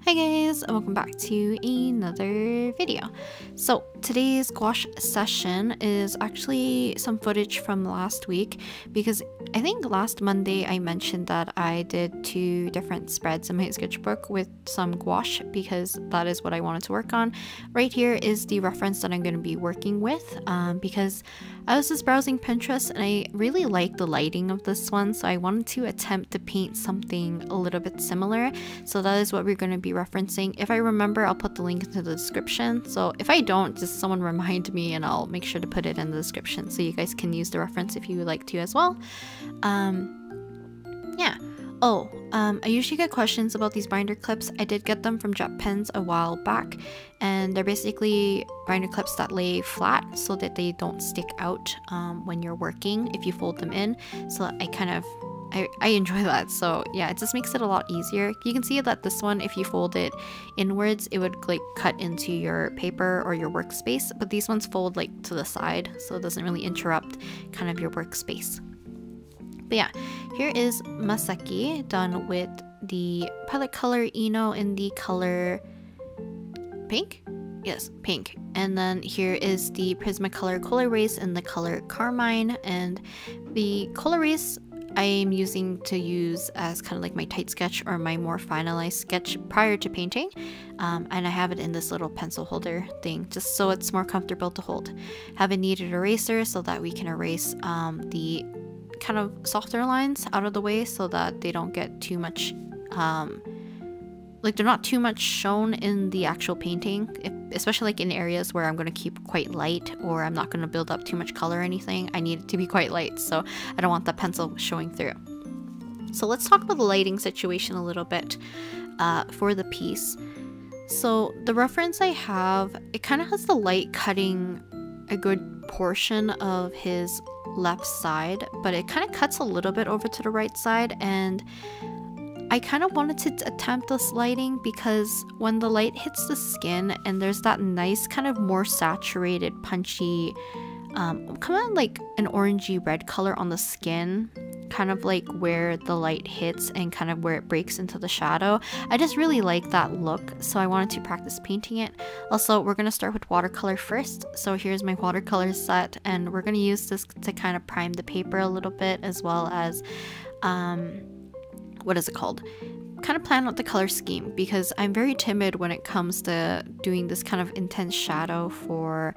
Hi guys, and welcome back to another video. So today's gouache session is actually some footage from last week, because I think last Monday I mentioned that I did 2 different spreads in my sketchbook with some gouache because that is what I wanted to work on. Right here is the reference that I'm going to be working with because I was just browsing Pinterest and I really like the lighting of this one, so I wanted to attempt to paint something a little bit similar. So that is what we're going to be referencing. If I remember, I'll put the link into the description. So if I don't, just someone remind me and I'll make sure to put it in the description so you guys can use the reference if you would like to as well. Yeah. I usually get questions about these binder clips. I did get them from Jet Pens a while back, and they're basically binder clips that lay flat so that they don't stick out when you're working if you fold them in. So I enjoy that. So yeah, it just makes it a lot easier. You can see that this one, if you fold it inwards, it would like cut into your paper or your workspace, but these ones fold like to the side, so it doesn't really interrupt kind of your workspace. But yeah, here is Maseki done with the palette color ENO in the color pink? Yes, pink. And then here is the Pirsmacolor Col-Eraser in the color Carmine, and the Col-Eraser I am using to use as kind of like my tight sketch or my more finalized sketch prior to painting, and I have it in this little pencil holder thing just so it's more comfortable to hold. Have a kneaded eraser so that we can erase the kind of softer lines out of the way so that they don't get too much like they're not too much shown in the actual painting, especially like in areas where I'm going to keep quite light or I'm not going to build up too much color or anything. I need it to be quite light, so I don't want the pencil showing through. So let's talk about the lighting situation a little bit for the piece. So the reference I have, it kind of has the light cutting a good portion of his left side, but it kind of cuts a little bit over to the right side, and I kind of wanted to attempt this lighting because when the light hits the skin and there's that nice kind of more saturated punchy kind of like an orangey red color on the skin, kind of like where the light hits and kind of where it breaks into the shadow. I just really like that look, so I wanted to practice painting it. Also, we're going to start with watercolor first. So here's my watercolor set, and we're going to use this to kind of prime the paper a little bit, as well as what is it called? Kind of plan out the color scheme, because I'm very timid when it comes to doing this kind of intense shadow for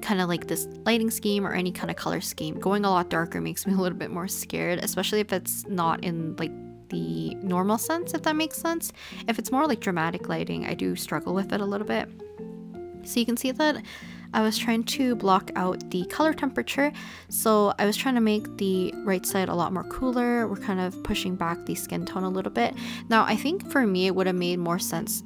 kind of like this lighting scheme or any kind of color scheme. Going a lot darker makes me a little bit more scared, especially if it's not in like the normal sense, if that makes sense. If it's more like dramatic lighting, I do struggle with it a little bit. So you can see that I was trying to block out the color temperature, so I was trying to make the right side a lot more cooler. We're kind of pushing back the skin tone a little bit. Now I think for me it would have made more sense,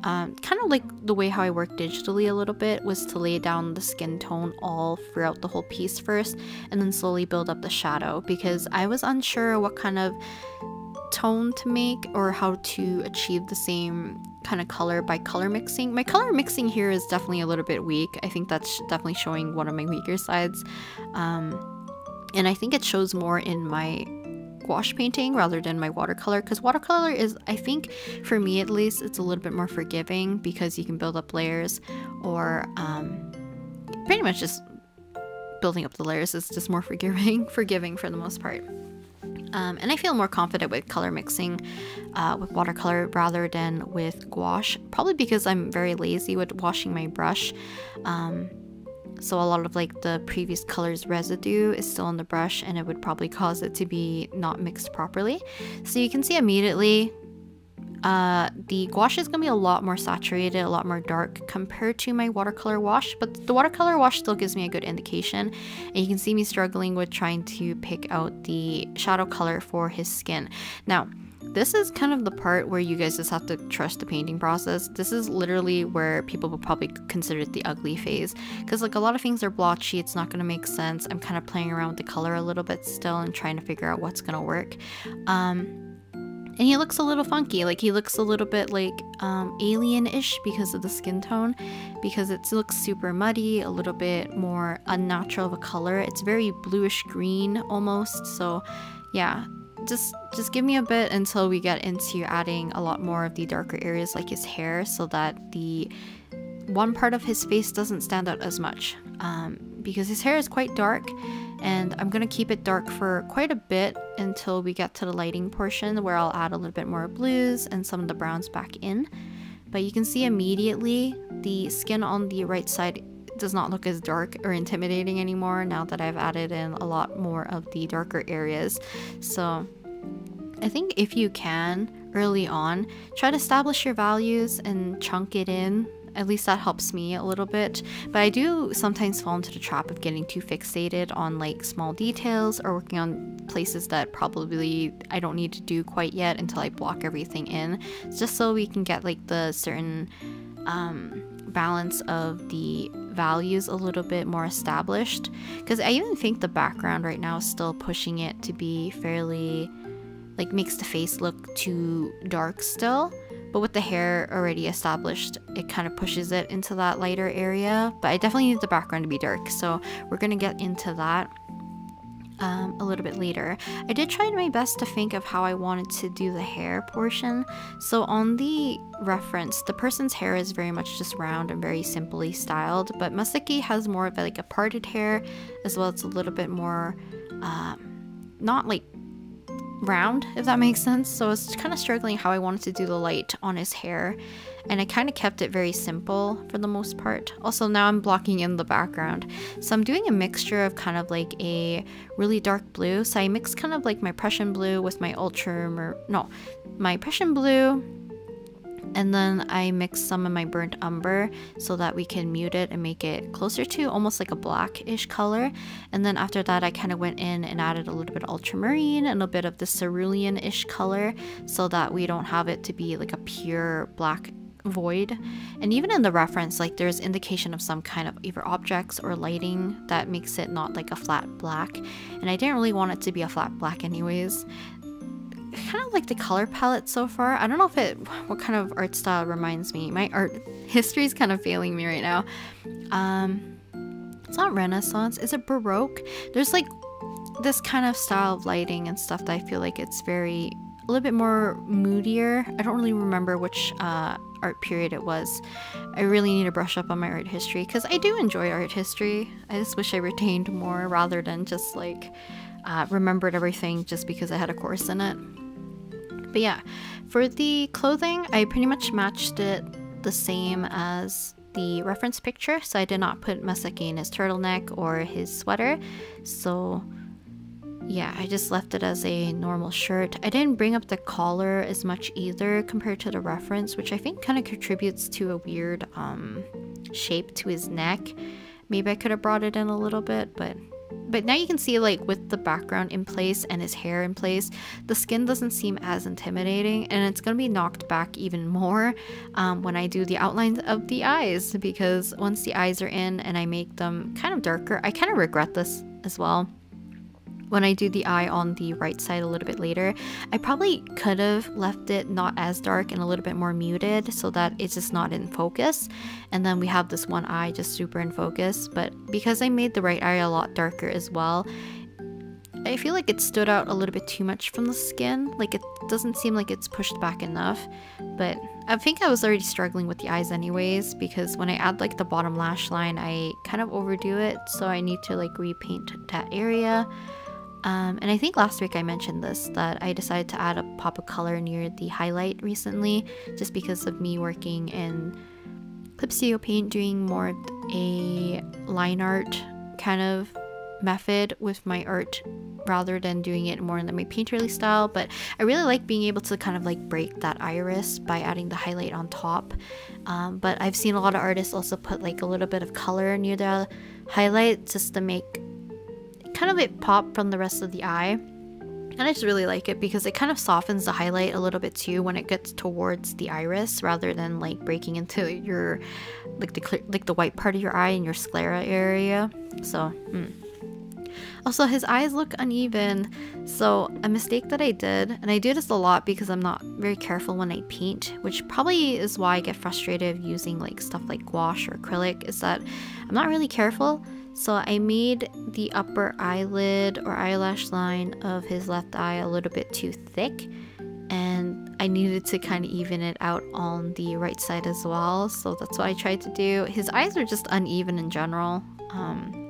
kind of like the way how I work digitally a little bit, was to lay down the skin tone all throughout the whole piece first and then slowly build up the shadow, because I was unsure what kind of tone to make or how to achieve the same kind of color by color mixing. My color mixing here is definitely a little bit weak. I think that's definitely showing one of my weaker sides, and I think it shows more in my gouache painting rather than my watercolor, because watercolor is, I think for me at least, it's a little bit more forgiving because you can build up layers, or pretty much just building up the layers is just more forgiving for the most part. And I feel more confident with color mixing with watercolor rather than with gouache, probably because I'm very lazy with washing my brush. So a lot of like the previous color's residue is still on the brush, and it would probably cause it to be not mixed properly. So you can see immediately the gouache is going to be a lot more saturated, a lot more dark compared to my watercolor wash, but the watercolor wash still gives me a good indication. And you can see me struggling with trying to pick out the shadow color for his skin. Now, this is kind of the part where you guys just have to trust the painting process. This is literally where people will probably consider it the ugly phase, because like a lot of things are blotchy, it's not going to make sense. I'm kind of playing around with the color a little bit still and trying to figure out what's going to work. And he looks a little funky, like he looks a little bit like alien-ish because of the skin tone, because it looks super muddy, a little bit more unnatural of a color. It's very bluish green almost, so yeah. just give me a bit until we get into adding a lot more of the darker areas like his hair, so that the one part of his face doesn't stand out as much, because his hair is quite dark, and I'm gonna keep it dark for quite a bit until we get to the lighting portion, where I'll add a little bit more blues and some of the browns back in. But you can see immediately the skin on the right side does not look as dark or intimidating anymore now that I've added in a lot more of the darker areas. So I think if you can, early on, try to establish your values and chunk it in. At least that helps me a little bit. But I do sometimes fall into the trap of getting too fixated on like small details or working on places that probably I don't need to do quite yet until I block everything in, just so we can get like the certain balance of the values a little bit more established. Because I even think the background right now is still pushing it to be fairly, like, makes the face look too dark still. But with the hair already established, it kind of pushes it into that lighter area. But I definitely need the background to be dark, so we're gonna get into that a little bit later. I did try my best to think of how I wanted to do the hair portion. So on the reference, the person's hair is very much just round and very simply styled, but Masaki has more of like a parted hair, as well as a little bit more not like round, if that makes sense. So I was kind of struggling how I wanted to do the light on his hair, and I kind of kept it very simple for the most part. Also, now I'm blocking in the background, so I'm doing a mixture of kind of like a really dark blue. So I mixed kind of like my Prussian blue with my my Prussian blue, and then I mixed some of my burnt umber so that we can mute it and make it closer to almost like a blackish color. And then after that, I kind of went in and added a little bit of ultramarine and a bit of the cerulean-ish color, so that we don't have it to be like a pure black void. And even in the reference, like, there's indication of some kind of either objects or lighting that makes it not like a flat black, and I didn't really want it to be a flat black anyways. Kind of like the color palette so far. I don't know what kind of art style reminds me. My art history is kind of failing me right now. It's not Renaissance, is it Baroque? There's like this kind of style of lighting and stuff that I feel like it's a little bit more moodier. I don't really remember which art period it was. I really need to brush up on my art history, because I do enjoy art history. I just wish I retained more rather than just like remembered everything just because I had a course in it. But yeah, for the clothing, I pretty much matched it the same as the reference picture, so I did not put Masaki in his turtleneck or his sweater. So yeah, I just left it as a normal shirt. I didn't bring up the collar as much either compared to the reference, which I think kind of contributes to a weird shape to his neck. Maybe I could have brought it in a little bit, but now you can see, like, with the background in place and his hair in place, the skin doesn't seem as intimidating, and it's gonna be knocked back even more when I do the outlines of the eyes, because once the eyes are in and I make them kind of darker, I kind of regret this as well. When I do the eye on the right side a little bit later, I probably could have left it not as dark and a little bit more muted so that it's just not in focus, and then we have this one eye just super in focus. But because I made the right eye a lot darker as well, I feel like it stood out a little bit too much from the skin. Like, it doesn't seem like it's pushed back enough. But I think I was already struggling with the eyes anyways, because when I add like the bottom lash line, I kind of overdo it, so I need to like repaint that area. And I think last week I mentioned this, that I decided to add a pop of color near the highlight recently, just because of me working in Clip Studio Paint, doing more of a line art kind of method with my art rather than doing it more in my painterly style. But I really like being able to kind of like break that iris by adding the highlight on top. But I've seen a lot of artists also put like a little bit of color near the highlight just to make kind of it pop from the rest of the eye, and I just really like it because it kind of softens the highlight a little bit too when it gets towards the iris, rather than like breaking into your like the white part of your eye in your sclera area. So Also, his eyes look uneven, so a mistake that I did, and I do this a lot because I'm not very careful when I paint, which probably is why I get frustrated using like stuff like gouache or acrylic, is that I'm not really careful. So I made the upper eyelid or eyelash line of his left eye a little bit too thick, and I needed to kind of even it out on the right side as well, so that's what I tried to do. His eyes are just uneven in general,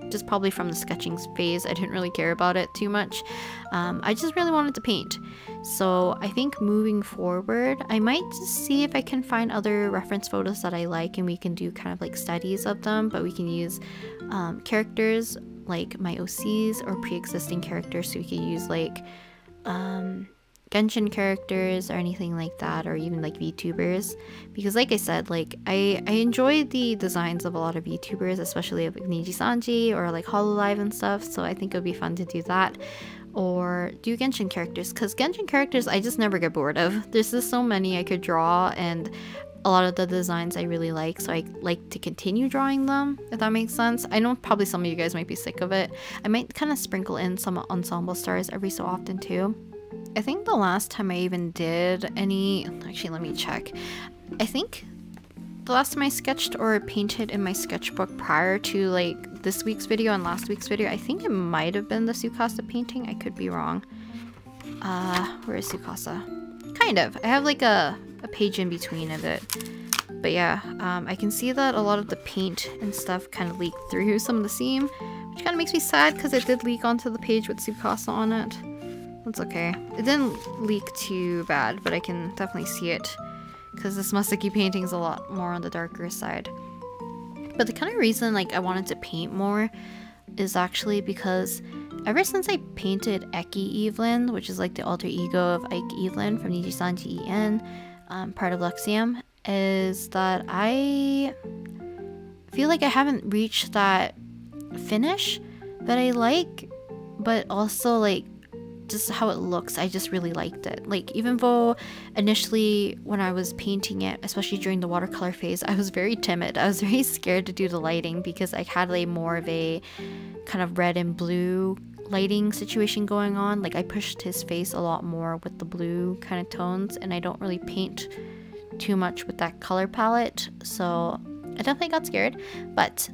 just probably from the sketching phase. I didn't really care about it too much. I just really wanted to paint. So I think moving forward, I might just see if I can find other reference photos that I like, and we can do kind of like studies of them, but we can use characters like my OCs or pre-existing characters, so we could use like Genshin characters or anything like that, or even like VTubers, because like I said, like I enjoy the designs of a lot of VTubers, especially of Niji-sanji or like Hololive and stuff, so I think it would be fun to do that, or do Genshin characters, because Genshin characters I just never get bored of. There's just so many I could draw, and a lot of the designs I really like, so I like to continue drawing them, if that makes sense. I know probably some of you guys might be sick of it. I might kind of sprinkle in some ensemble stars every so often too. I think the last time I even did any, actually let me check. I think the last time I sketched or painted in my sketchbook prior to like this week's video and last week's video, I think it might have been the Tsukasa painting. I could be wrong. Where is Tsukasa? Kind of. I have like a page in between of it. But yeah, I can see that a lot of the paint and stuff kind of leaked through some of the seam, which kind of makes me sad because it did leak onto the page with Tsukasa on it. That's okay. It didn't leak too bad, but I can definitely see it because this Masaki painting is a lot more on the darker side. But the kind of reason like I wanted to paint more is actually because ever since I painted Eki Evelyn, which is like the alter ego of Ike Evelyn from Niji-sanji En, part of Luxium, is that I feel like I haven't reached that finish that I like, but also like just how it looks, I just really liked it. Like, even though initially when I was painting it, especially during the watercolor phase, I was very timid. I was very scared to do the lighting because I had like more of a kind of red and blue lighting situation going on. Like, I pushed his face a lot more with the blue kind of tones, and I don't really paint too much with that color palette, so I definitely got scared. But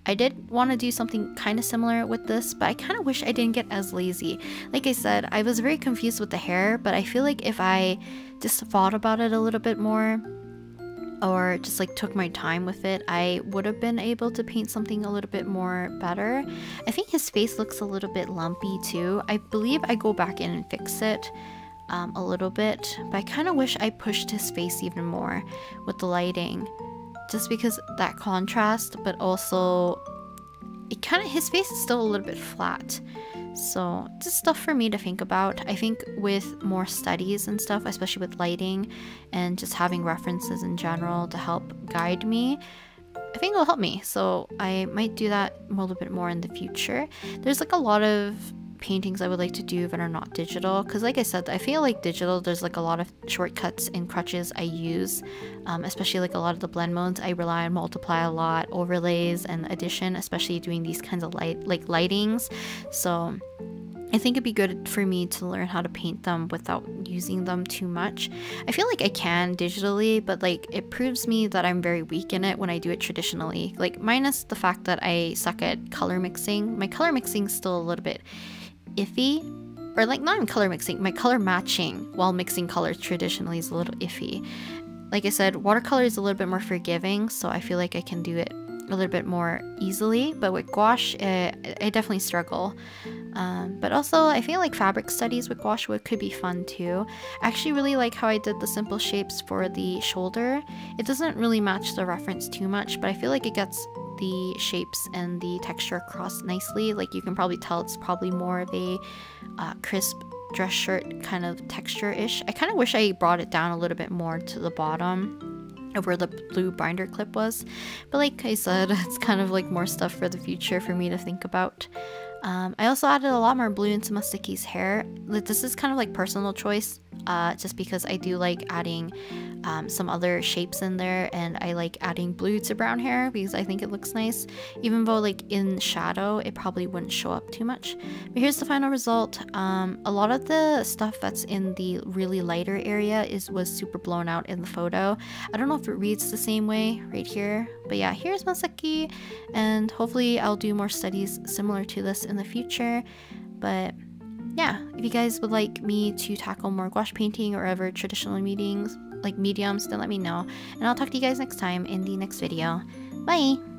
I did want to do something kind of similar with this, but I kind of wish I didn't get as lazy. Like I said, I was very confused with the hair, but I feel like if I just thought about it a little bit more, or just like took my time with it, I would have been able to paint something a little bit more better. I think his face looks a little bit lumpy too. I believe I go back in and fix it a little bit, but I kind of wish I pushed his face even more with the lighting, just because that contrast, but also it kind of, his face is still a little bit flat. So just stuff for me to think about. I think with more studies and stuff, especially with lighting and just having references in general to help guide me, I think it'll help me. So I might do that a little bit more in the future. There's like a lot of paintings I would like to do that are not digital, because like I said, I feel like digital, there's like a lot of shortcuts and crutches I use, especially like a lot of the blend modes. I rely on multiply a lot, overlays, and addition, especially doing these kinds of lightings. So I think it'd be good for me to learn how to paint them without using them too much. I feel like I can digitally, but like it proves me that I'm very weak in it when I do it traditionally. Like, minus the fact that I suck at color mixing. My color mixing is still a little bit iffy, or like not in color mixing, my color matching while mixing colors traditionally is a little iffy. Like I said, watercolor is a little bit more forgiving, so I feel like I can do it a little bit more easily, but with gouache I definitely struggle. But also I feel like fabric studies with gouache could be fun too. I actually really like how I did the simple shapes for the shoulder. It doesn't really match the reference too much, but I feel like it gets the shapes and the texture across nicely. Like, you can probably tell it's probably more of a crisp dress shirt kind of texture-ish. I kind of wish I brought it down a little bit more to the bottom of where the blue binder clip was, but like I said, it's kind of like more stuff for the future for me to think about. I also added a lot more blue into Masaki's hair. This is kind of like personal choice, just because I do like adding some other shapes in there, and I like adding blue to brown hair because I think it looks nice, even though like in shadow it probably wouldn't show up too much. But here's the final result. A lot of the stuff that's in the really lighter area was super blown out in the photo. I don't know if it reads the same way right here, but yeah, here's Masaki, and hopefully I'll do more studies similar to this in the future. But yeah, if you guys would like me to tackle more gouache painting or other traditional mediums, then let me know, and I'll talk to you guys next time in the next video. Bye!